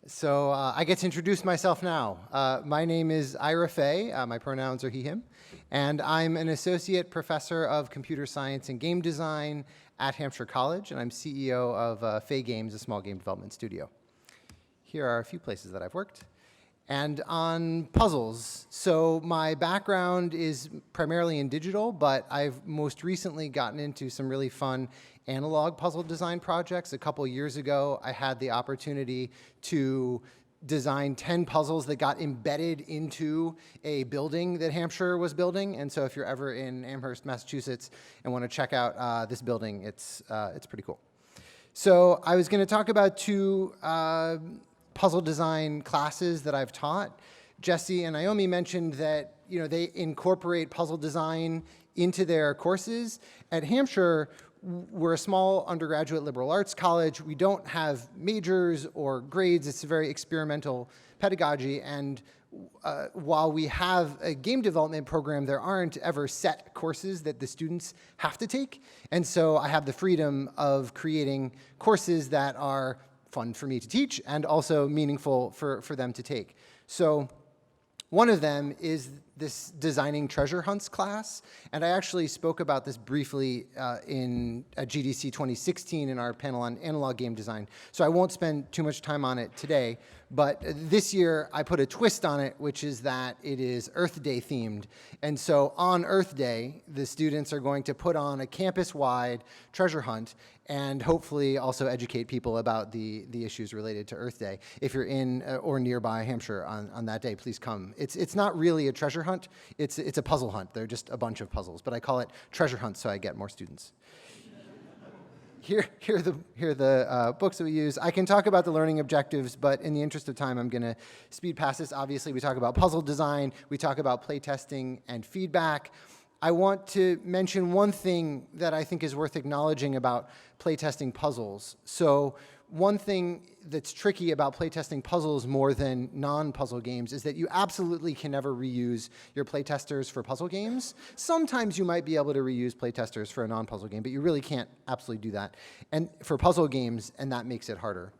So I get to introduce myself now. My name is Ira Fay. My pronouns are he, him. And I'm an associate professor of computer science and game design at Hampshire College. And I'm CEO of Fay Games, a small game development studio. Here are a few places that I've worked. And on puzzles. So my background is primarily in digital, but I've most recently gotten into some really fun analog puzzle design projects. A couple years ago, I had the opportunity to designed 10 puzzles that got embedded into a building that Hampshire was building. And so if you're ever in Amherst, Massachusetts, and want to check out this building, it's pretty cool. So I was going to talk about two puzzle design classes that I've taught. Jesse and Naomi mentioned that they incorporate puzzle design into their courses. At Hampshire, we're a small undergraduate liberal arts college. We don't have majors or grades. It's a very experimental pedagogy. And while we have a game development program, there aren't ever set courses that the students have to take. And so I have the freedom of creating courses that are fun for me to teach and also meaningful for them to take. So one of them is this designing treasure hunts class, and I actually spoke about this briefly at GDC 2016 in our panel on analog game design, so I won't spend too much time on it today, but this year I put a twist on it, which is that it is Earth Day themed, and so on Earth Day, the students are going to put on a campus-wide treasure hunt and hopefully also educate people about the issues related to Earth Day. If you're in or nearby Hampshire on that day, please come. It's not really a treasure hunt, it's a puzzle hunt. They're just a bunch of puzzles, but I call it treasure hunt so I get more students. Here are the books that we use. I can talk about the learning objectives, but in the interest of time, I'm going to speed past this. Obviously, we talk about puzzle design, we talk about playtesting and feedback. I want to mention one thing that I think is worth acknowledging about playtesting puzzles. So one thing that's tricky about playtesting puzzles more than non-puzzle games is that you absolutely can never reuse your playtesters for puzzle games. Sometimes you might be able to reuse playtesters for a non-puzzle game, but you really can't absolutely do that and for puzzle games, and that makes it harder.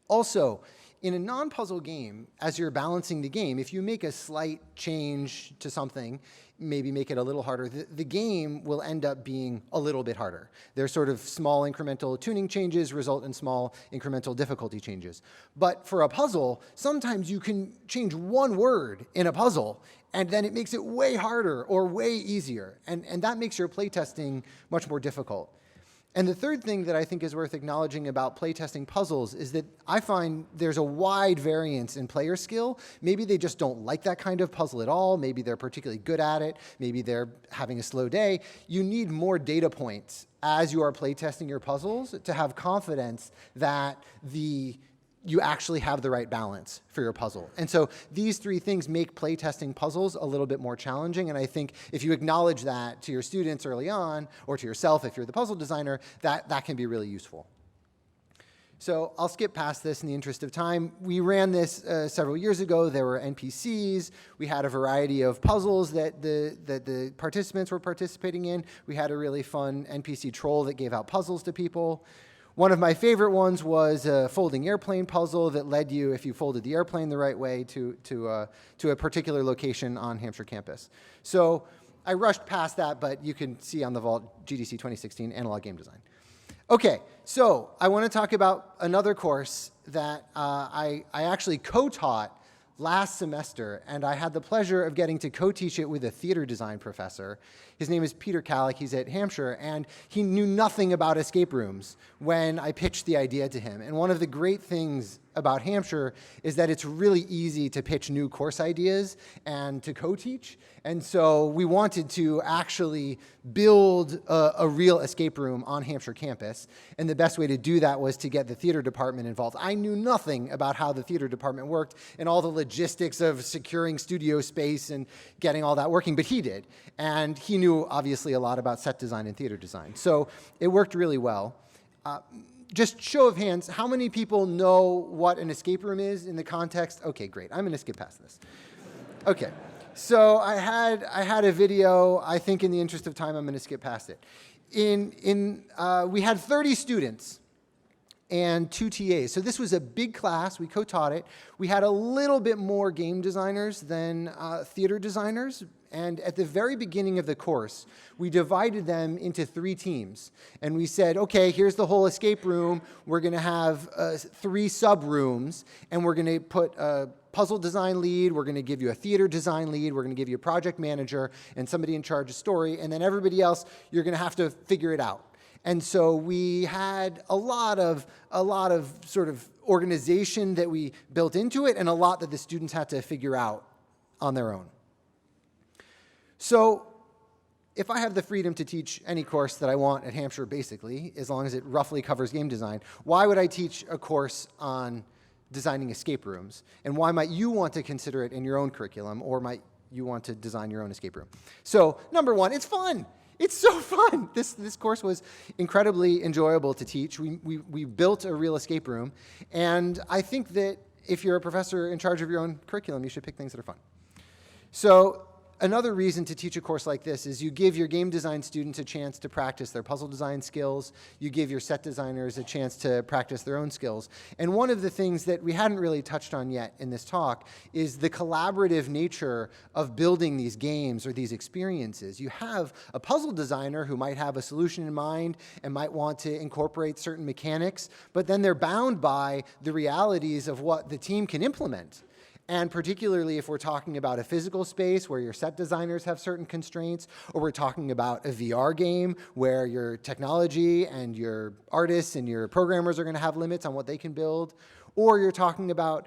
Also, in a non-puzzle game, as you're balancing the game, if you make a slight change to something, maybe make it a little harder, the game will end up being a little bit harder. There's sort of small incremental tuning changes result in small incremental difficulty changes. But for a puzzle, sometimes you can change one word in a puzzle, and then it makes it way harder or way easier. And that makes your playtesting much more difficult. And the third thing that I think is worth acknowledging about playtesting puzzles is that I find there's a wide variance in player skill. Maybe they just don't like that kind of puzzle at all. Maybe they're particularly good at it. Maybe they're having a slow day. You need more data points as you are playtesting your puzzles to have confidence that you actually have the right balance for your puzzle. And so these three things make playtesting puzzles a little bit more challenging, and I think if you acknowledge that to your students early on, or to yourself if you're the puzzle designer, that can be really useful. So I'll skip past this in the interest of time. We ran this several years ago. There were NPCs. We had a variety of puzzles that the participants were participating in. We had a really fun NPC troll that gave out puzzles to people. One of my favorite ones was a folding airplane puzzle that led you, if you folded the airplane the right way, to a particular location on Hampshire campus. So I rushed past that, but you can see on the vault GDC 2016 Analog Game Design. Okay, so I want to talk about another course that I actually co-taught last semester, and I had the pleasure of getting to co-teach it with a theater design professor. His name is Peter Kalick. He's at Hampshire, and he knew nothing about escape rooms when I pitched the idea to him. And one of the great things about Hampshire is that it's really easy to pitch new course ideas and to co-teach. And so we wanted to actually build a real escape room on Hampshire campus. And the best way to do that was to get the theater department involved. I knew nothing about how the theater department worked and all the logistics of securing studio space and getting all that working, but he did. And he knew obviously a lot about set design and theater design. So it worked really well. Just show of hands, how many people know what an escape room is in the context? Okay, great. I'm going to skip past this. Okay, so I had a video. I think in the interest of time, I'm going to skip past it. We had 30 students and 2 TAs. So this was a big class. We co-taught it. We had a little bit more game designers than theater designers. And at the very beginning of the course, we divided them into 3 teams. And we said, okay, here's the whole escape room. We're going to have 3 sub-rooms, and we're going to put a puzzle design lead. We're going to give you a theater design lead. We're going to give you a project manager and somebody in charge of story. And then everybody else, you're going to have to figure it out. And so we had a lot of sort of organization that we built into it and a lot that the students had to figure out on their own. So if I have the freedom to teach any course that I want at Hampshire, basically, as long as it roughly covers game design, why would I teach a course on designing escape rooms? And why might you want to consider it in your own curriculum, or might you want to design your own escape room? So, number one, it's fun. It's so fun. This course was incredibly enjoyable to teach. We built a real escape room, and I think that if you're a professor in charge of your own curriculum, you should pick things that are fun. So, another reason to teach a course like this is you give your game design students a chance to practice their puzzle design skills. You give your set designers a chance to practice their own skills. And one of the things that we hadn't really touched on yet in this talk is the collaborative nature of building these games or these experiences. You have a puzzle designer who might have a solution in mind and might want to incorporate certain mechanics, but then they're bound by the realities of what the team can implement. And particularly if we're talking about a physical space where your set designers have certain constraints, or we're talking about a VR game where your technology and your artists and your programmers are going to have limits on what they can build, or you're talking about,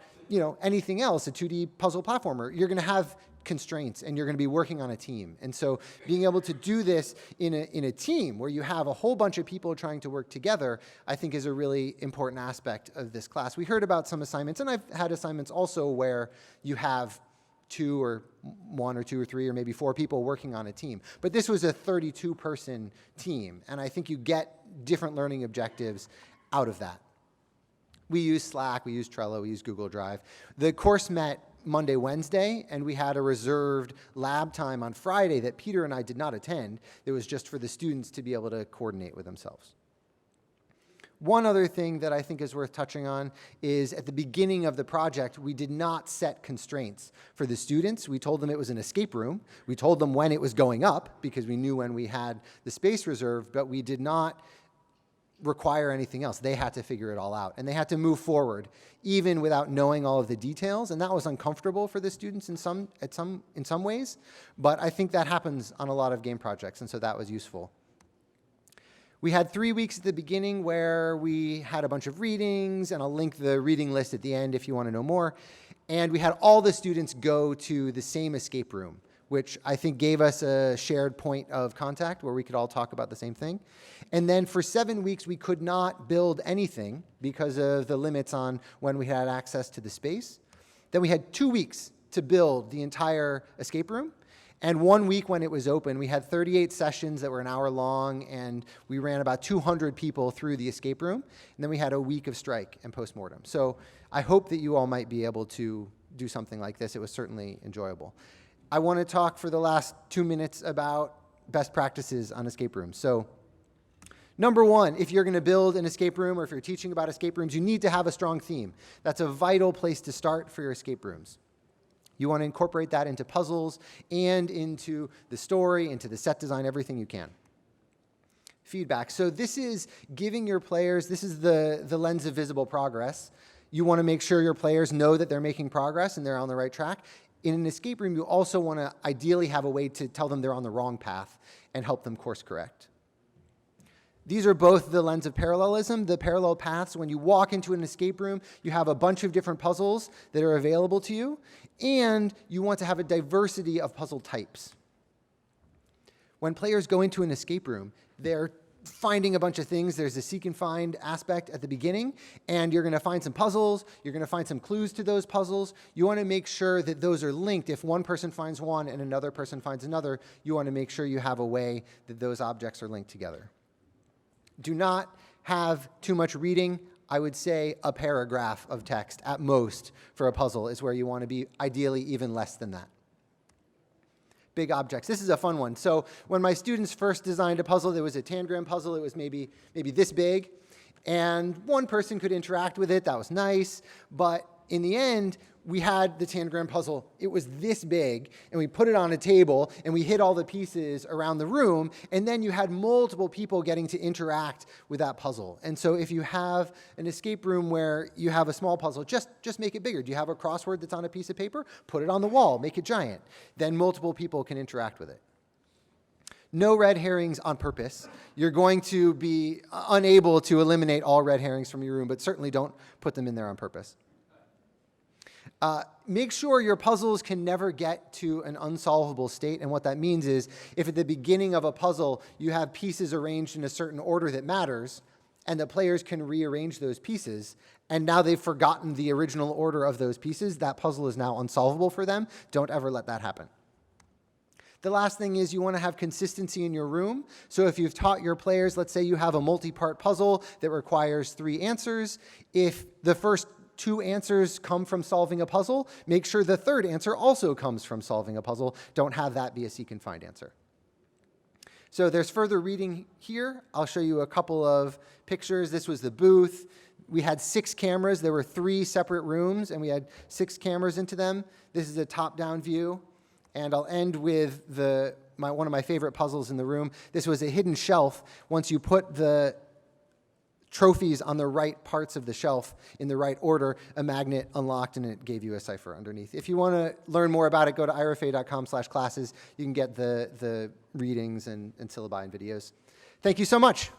anything else, a 2D puzzle platformer, you're going to have constraints and you're going to be working on a team. And so being able to do this in a team where you have a whole bunch of people trying to work together, I think is a really important aspect of this class. We heard about some assignments, and I've had assignments also where you have one or two or three or maybe four people working on a team. But this was a 32-person team, and I think you get different learning objectives out of that. We use Slack, we use Trello, we use Google Drive. The course met Monday, Wednesday, and we had a reserved lab time on Friday that Peter and I did not attend. It was just for the students to be able to coordinate with themselves. One other thing that I think is worth touching on is at the beginning of the project, we did not set constraints for the students. We told them it was an escape room. We told them when it was going up because we knew when we had the space reserved, but we did not require anything else. They had to figure it all out, and they had to move forward even without knowing all of the details, and that was uncomfortable for the students in some ways, but I think that happens on a lot of game projects, and so that was useful. We had 3 weeks at the beginning where we had a bunch of readings, and I'll link the reading list at the end if you want to know more, and we had all the students go to the same escape room, which I think gave us a shared point of contact where we could all talk about the same thing. And then for 7 weeks, we could not build anything because of the limits on when we had access to the space. Then we had 2 weeks to build the entire escape room. And 1 week when it was open, we had 38 sessions that were an hour long, and we ran about 200 people through the escape room. And then we had a week of strike and postmortem. So I hope that you all might be able to do something like this. It was certainly enjoyable. I want to talk for the last 2 minutes about best practices on escape rooms. So, number one, if you're going to build an escape room or if you're teaching about escape rooms, you need to have a strong theme. That's a vital place to start for your escape rooms. You want to incorporate that into puzzles and into the story, into the set design, everything you can. Feedback. So this is giving your players, this is the lens of visible progress. You want to make sure your players know that they're making progress and they're on the right track. In an escape room, you also want to ideally have a way to tell them they're on the wrong path and help them course correct. These are both the lens of parallelism, the parallel paths. When you walk into an escape room, you have a bunch of different puzzles that are available to you, and you want to have a diversity of puzzle types. When players go into an escape room, they're finding a bunch of things. There's a seek and find aspect at the beginning, and you're going to find some puzzles. You're going to find some clues to those puzzles. You want to make sure that those are linked. If one person finds one and another person finds another, you want to make sure you have a way that those objects are linked together. Do not have too much reading. I would say a paragraph of text at most for a puzzle is where you want to be, ideally even less than that. Big objects. This is a fun one. So when my students first designed a puzzle, there was a tangram puzzle. It was maybe this big, and one person could interact with it. That was nice, but in the end, we had the tangram puzzle. It was this big, and we put it on a table, and we hid all the pieces around the room, and then you had multiple people getting to interact with that puzzle. And so if you have an escape room where you have a small puzzle, just make it bigger. Do you have a crossword that's on a piece of paper? Put it on the wall, make it giant. Then multiple people can interact with it. No red herrings on purpose. You're going to be unable to eliminate all red herrings from your room, but certainly don't put them in there on purpose. Make sure your puzzles can never get to an unsolvable state, and what that means is if at the beginning of a puzzle you have pieces arranged in a certain order that matters, and the players can rearrange those pieces, and now they've forgotten the original order of those pieces, that puzzle is now unsolvable for them. Don't ever let that happen. The last thing is you want to have consistency in your room. So if you've taught your players, let's say you have a multi-part puzzle that requires 3 answers. If the first 2 answers come from solving a puzzle, make sure the third answer also comes from solving a puzzle. Don't have that be a seek and find answer. So there's further reading here. I'll show you a couple of pictures. This was the booth. We had 6 cameras. There were 3 separate rooms, and we had 6 cameras into them. This is a top-down view. And I'll end with one of my favorite puzzles in the room. This was a hidden shelf. Once you put the trophies on the right parts of the shelf in the right order, a magnet unlocked, and it gave you a cipher underneath. If you want to learn more about it, go to irafay.com/classes. You can get the readings and syllabi and videos. Thank you so much.